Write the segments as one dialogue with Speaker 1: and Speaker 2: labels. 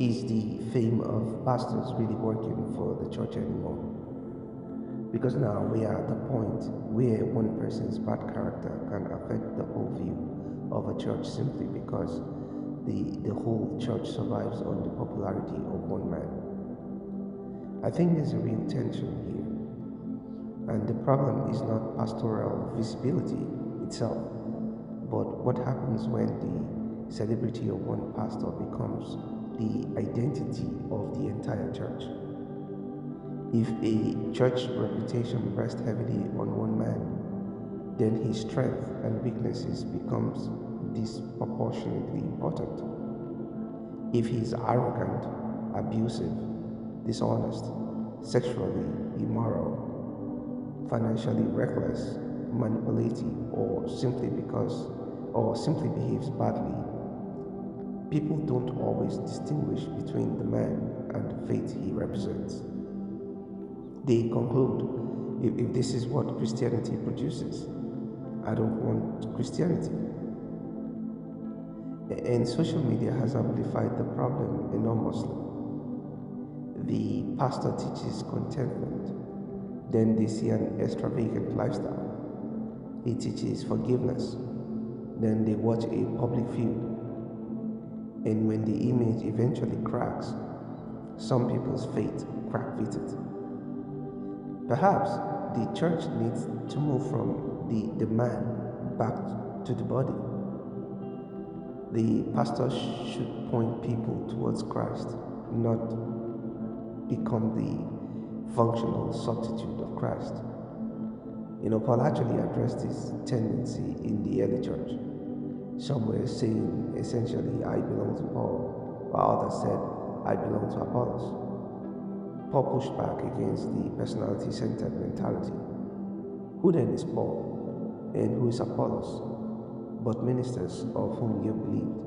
Speaker 1: Is the fame of pastors really working for the church anymore? Because now we are at the point where one person's bad character can affect the whole view of a church simply because the whole church survives on the popularity of one man. I think there's a real tension here. And the problem is not pastoral visibility itself, but what happens when the celebrity of one pastor becomes the identity of the entire church. If a church reputation rests heavily on one man, then his strength and weaknesses becomes disproportionately important. If he is arrogant, abusive, dishonest, sexually immoral, financially reckless, manipulative, or simply behaves badly, people don't always distinguish between the man and the faith he represents. They conclude, if this is what Christianity produces, I don't want Christianity. And social media has amplified the problem enormously. The pastor teaches contentment, then they see an extravagant lifestyle. He teaches forgiveness, then they watch a public feud. And when the image eventually cracks, some people's faith crack with it. Perhaps the church needs to move from the man back to the body. The pastor should point people towards Christ, not become the functional substitute of Christ. Paul actually addressed this tendency in the early church. Some were saying essentially, I belong to Paul, while others said, I belong to Apollos. Paul pushed back against the personality-centered mentality. Who then is Paul, and who is Apollos, but ministers of whom you believed?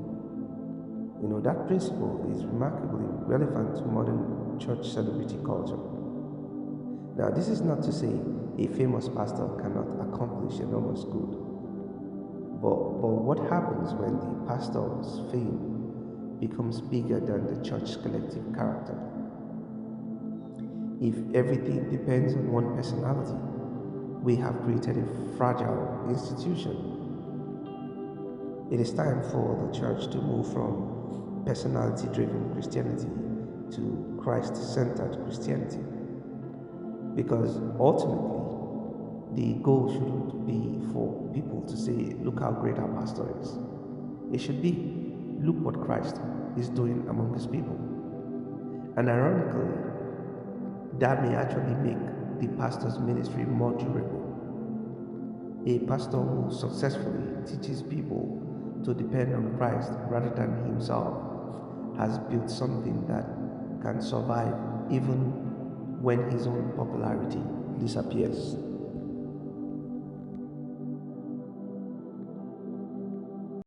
Speaker 1: That principle is remarkably relevant to modern church celebrity culture. Now, this is not to say a famous pastor cannot accomplish enormous good. But what happens when the pastor's fame becomes bigger than the church's collective character? If everything depends on one personality, we have created a fragile institution. It is time for the church to move from personality-driven Christianity to Christ-centered Christianity. Because ultimately, the goal shouldn't be for people to say, look how great our pastor is. It should be, look what Christ is doing among his people. And ironically, that may actually make the pastor's ministry more durable. A pastor who successfully teaches people to depend on Christ rather than himself has built something that can survive even when his own popularity disappears.